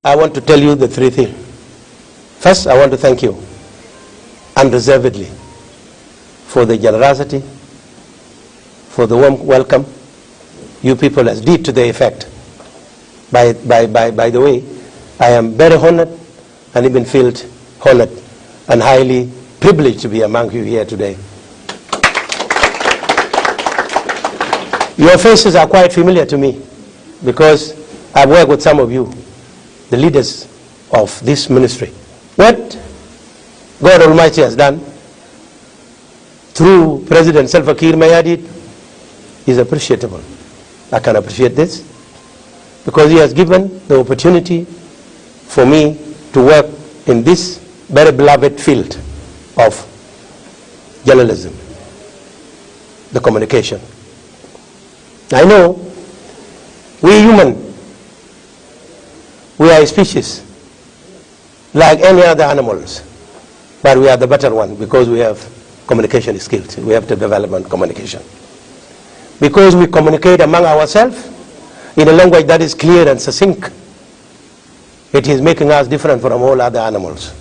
I want to tell you the three things. First, I want to thank you unreservedly for the generosity, for the warm welcome you people has did to the effect. By the way, I am very honored and even feel honored and highly privileged to be among you here today. Your faces are quite familiar to me because I've worked with some of you, the leaders of this ministry. What God Almighty has done through President Salva Kiir Mayardit is appreciable. I can appreciate this because he has given the opportunity for me to work in this very beloved field of journalism, the communication. I know we human, we are a species like any other animals, but we are the better one because we have communication skills. We have to develop on communication. Because we communicate among ourselves in a language that is clear and succinct, it is making us different from all other animals.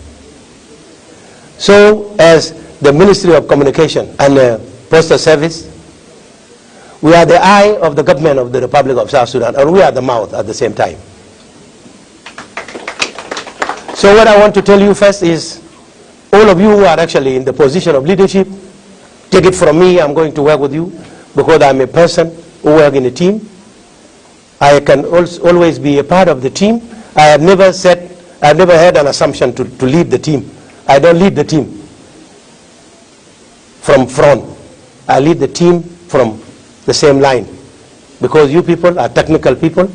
So as the Ministry of Communication and Postal Service, we are the eye of the government of the Republic of South Sudan, and we are the mouth at the same time. So what I want to tell you first is, all of you who are actually in the position of leadership, take it from me, I'm going to work with you because I'm a person who works in a team. I can always be a part of the team. I've never had an assumption to lead the team. I don't lead the team from front. I lead the team from the same line because you people are technical people.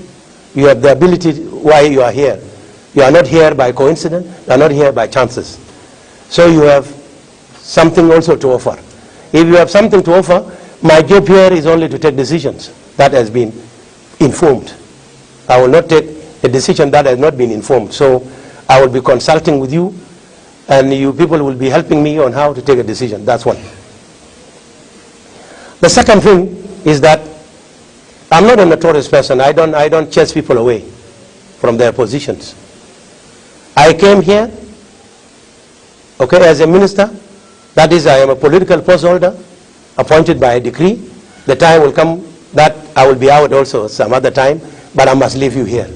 You have the ability why you are here. You are not here by coincidence. You are not here by chances. So you have something also to offer. If you have something to offer, my job here is only to take decisions that has been informed. I will not take a decision that has not been informed. So I will be consulting with you, and you people will be helping me on how to take a decision. That's one. The second thing is that I'm not a notorious person. I don't chase people away from their positions. I came here, okay, as a minister. That is, I am a political post holder appointed by a decree. The time will come that I will be out also some other time, but I must leave you here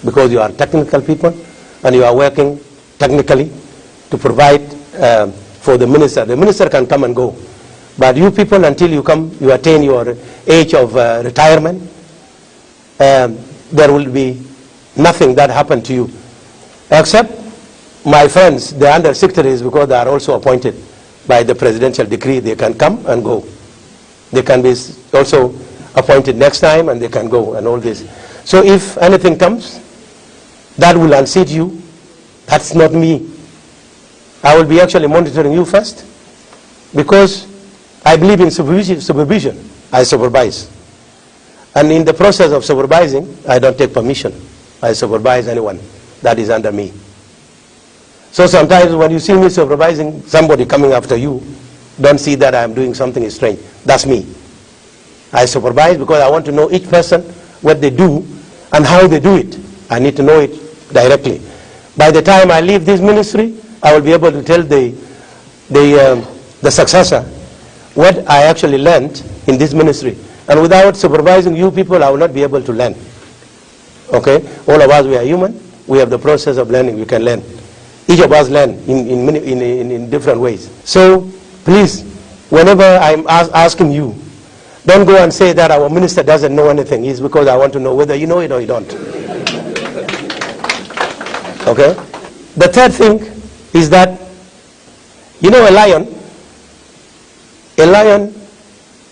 because you are technical people and you are working technically to provide for the minister. The minister can come and go, but you people, until you come, you attain your age of retirement, there will be nothing that happened to you, except my friends, the under-secretaries, because they are also appointed by the presidential decree, they can come and go. They can be also appointed next time and they can go and all this. So if anything comes that will unseat you, that's not me. I will be actually monitoring you first because I believe in supervision. I supervise. And in the process of supervising, I don't take permission. I supervise anyone that is under me. So sometimes when you see me supervising somebody coming after you, don't see that I'm doing something strange. That's me. I supervise because I want to know each person, what they do and how they do it. I need to know it directly. By the time I leave this ministry, I will be able to tell the successor what I actually learned in this ministry. And without supervising you people, I will not be able to learn. Okay? All of us, we are human. We have the process of learning. We can learn. Each of us learn in different ways. So please, whenever I'm asking you, don't go and say that our minister doesn't know anything. It's because I want to know whether you know it or you don't. Okay? The third thing is that, you know, a lion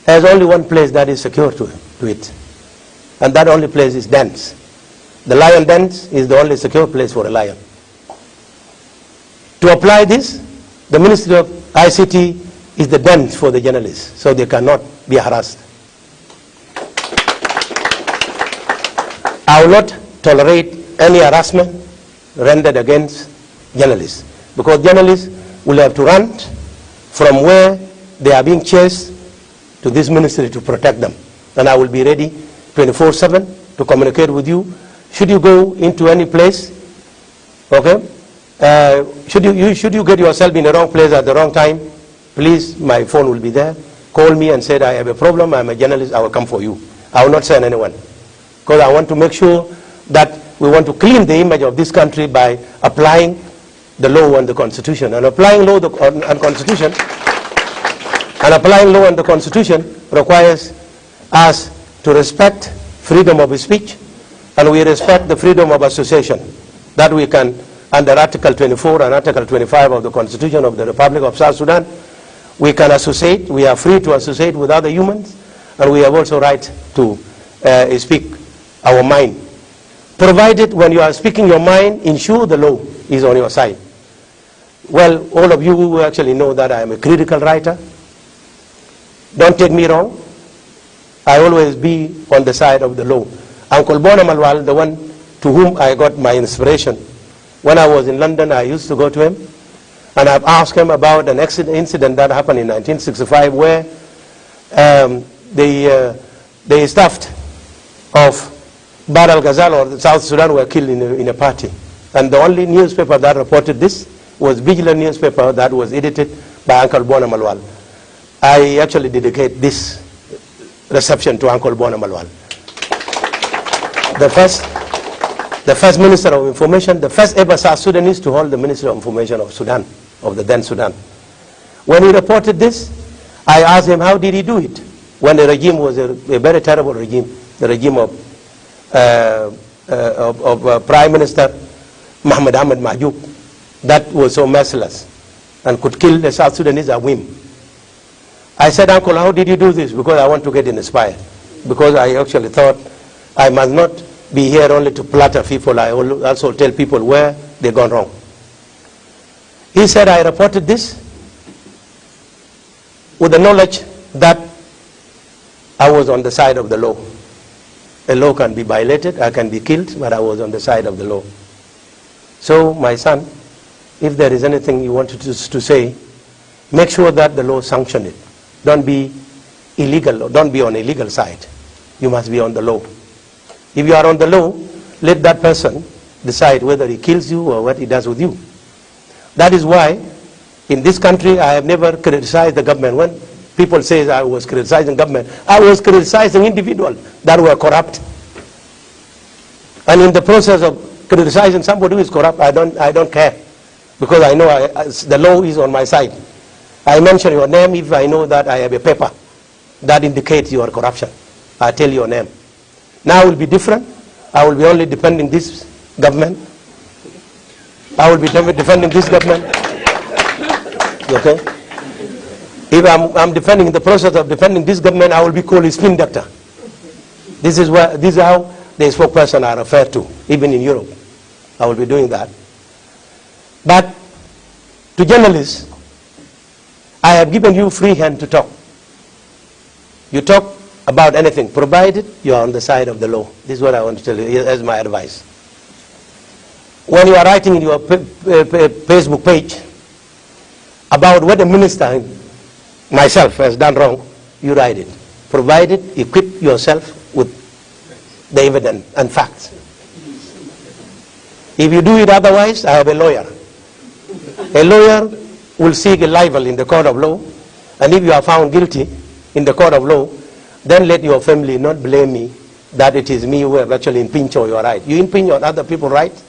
has only one place that is secure to it. And that only place is dens. The lion dens is the only secure place for a lion. To apply this, the Ministry of ICT is the den for the journalists, so they cannot be harassed. I will not tolerate any harassment rendered against journalists, because journalists will have to run from where they are being chased to this ministry to protect them. And I will be ready 24/7 to communicate with you. Should you go into any place Okay? Should you get yourself in the wrong place at the wrong time, please, my phone will be there. Call me and say, I have a problem, I'm a journalist, I will come for you. I will not send anyone. Because I want to make sure that we want to clean the image of this country by applying the law and the Constitution. And applying law and Constitution, requires us to respect freedom of speech, and we respect the freedom of association, that we can, under Article 24 and Article 25 of the Constitution of the Republic of South Sudan, we can associate, we are free to associate with other humans, and we have also right to speak our mind. Provided when you are speaking your mind, ensure the law is on your side. Well, all of you who actually know that I am a critical writer, don't take me wrong. I always be on the side of the law. Uncle Bona Malwal, the one to whom I got my inspiration, when I was in London, I used to go to him, and I've asked him about an incident that happened in 1965 where the staff of Bar al-Ghazal or the South Sudan were killed in a party. And the only newspaper that reported this was Vigilant newspaper that was edited by Uncle Bona Malwal. I actually dedicate this reception to Uncle Bona Malwal. The first Minister of Information, the first ever South Sudanese to hold the Ministry of Information of Sudan, of the then Sudan. When he reported this, I asked him, how did he do it? When the regime was a very terrible regime, the regime of Prime Minister Mohamed Ahmed Mahjoub, that was so merciless and could kill the South Sudanese at whim. I said, Uncle, how did you do this? Because I want to get inspired. Because I actually thought I must not be here only to flatter people. I also tell people where they've gone wrong. He said, I reported this with the knowledge that I was on the side of the law. A law can be violated, I can be killed, but I was on the side of the law. So, my son, if there is anything you wanted to say, make sure that the law sanctions it. Don't be illegal, or don't be on illegal side. You must be on the law. If you are on the law, let that person decide whether he kills you or what he does with you. That is why, in this country, I have never criticized the government. When people say I was criticizing government, I was criticizing individuals that were corrupt. And in the process of criticizing somebody who is corrupt, I don't care. Because I know the law is on my side. I mention your name if I know that I have a paper that indicates your corruption. I tell your name. Now it will be different. I will be only defending this government. I will be defending this government. Okay? If I'm defending, in the process of defending this government, I will be called a spin doctor. This is how the spokesperson are referred to, even in Europe. I will be doing that. But to journalists, I have given you free hand to talk. You talk about anything, provided you are on the side of the law. This is what I want to tell you as my advice. When you are writing in your Facebook page about what a minister, myself, has done wrong, you write it. Provided equip yourself with the evidence and facts. If you do it otherwise, I have a lawyer. A lawyer will seek a libel in the court of law, and if you are found guilty in the court of law, then let your family not blame me that it is me who have actually impinged on your right. You impinge on other people's rights,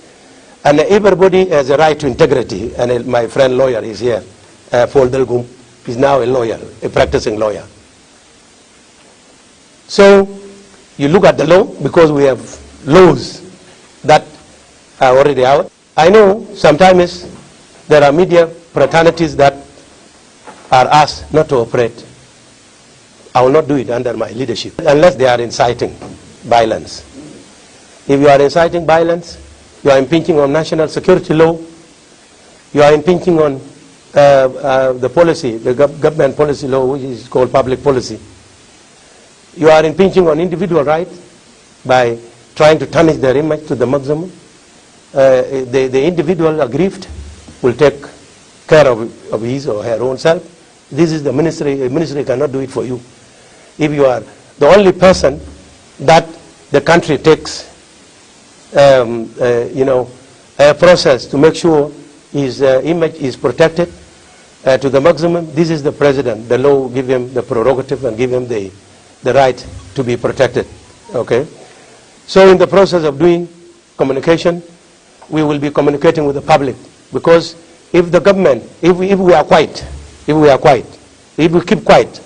and everybody has a right to integrity. And my friend lawyer is here, Paul Delgum, is now a lawyer, a practicing lawyer. So you look at the law, because we have laws that are already out. I know sometimes there are media fraternities that are asked not to operate. I will not do it under my leadership unless they are inciting violence. If you are inciting violence, you are impinging on national security law, you are impinging on the policy, the government policy law, which is called public policy. You are impinging on individual rights by trying to tarnish their image to the maximum. The individual aggrieved will take care of his or her own self. This is the ministry. A ministry cannot do it for you. If you are the only person that the country takes, process to make sure his image is protected to the maximum. This is the president. The law give him the prerogative and give him the right to be protected. Okay. So in the process of doing communication, we will be communicating with the public, because if the government, if we are quiet, if we keep quiet,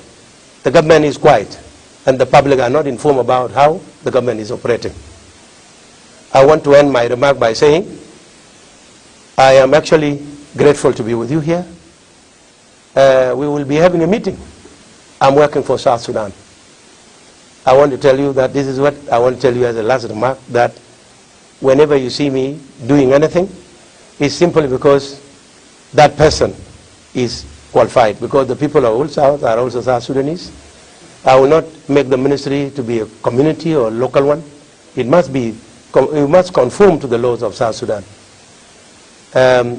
the government is quiet, and the public are not informed about how the government is operating. I want to end my remark by saying I am actually grateful to be with you here. We will be having a meeting. I'm working for South Sudan. I want to tell you that this is what I want to tell you as a last remark, that whenever you see me doing anything, it's simply because that person is qualified, because the people of Old South are also South Sudanese. I will not make the ministry to be a community or a local one. It must conform to the laws of South Sudan.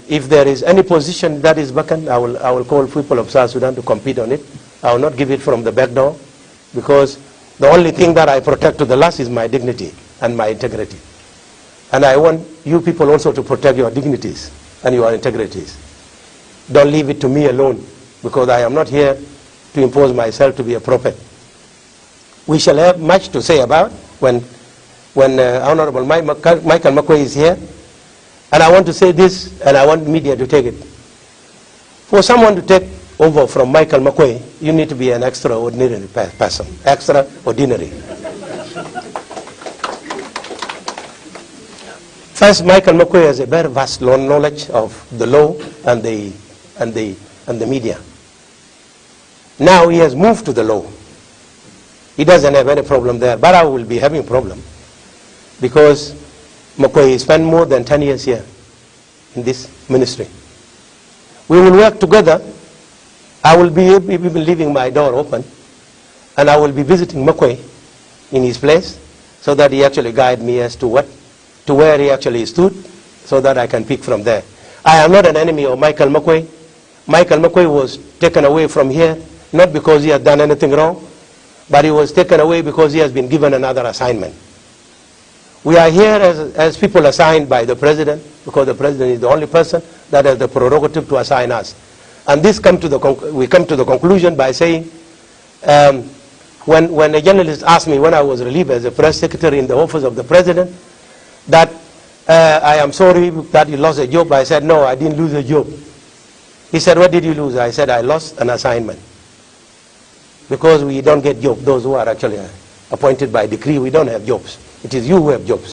If there is any position that is vacant, I will call people of South Sudan to compete on it. I will not give it from the back door, because the only thing that I protect to the last is my dignity and my integrity. And I want you people also to protect your dignities and your integrities. Don't leave it to me alone, because I am not here to impose myself to be a prophet. We shall have much to say about when Honorable Michael McQuay is here. And I want to say this, and I want media to take it. For someone to take over from Michael McQuay, you need to be an extraordinary person. Extraordinary. First, Michael McQuay has a very vast knowledge of the law and the media. Now he has moved to the law. He doesn't have any problem there, but I will be having a problem, because McQuay spent more than 10 years here in this ministry. We will work together. I will be leaving my door open, and I will be visiting McQuay in his place, so that he actually guide me as to where he actually stood, so that I can pick from there. I am not an enemy of Michael McQuay. Michael McQuay was taken away from here, not because he has done anything wrong, but he was taken away because he has been given another assignment. We are here as people assigned by the president, because the president is the only person that has the prerogative to assign us. And this we come to the conclusion by saying, when a journalist asked me when I was relieved as a press secretary in the office of the president, that I am sorry that you lost a job, I said, no, I didn't lose a job. He said, what did you lose? I said, I lost an assignment. Because we don't get jobs. Those who are actually appointed by decree, we don't have jobs. It is you who have jobs.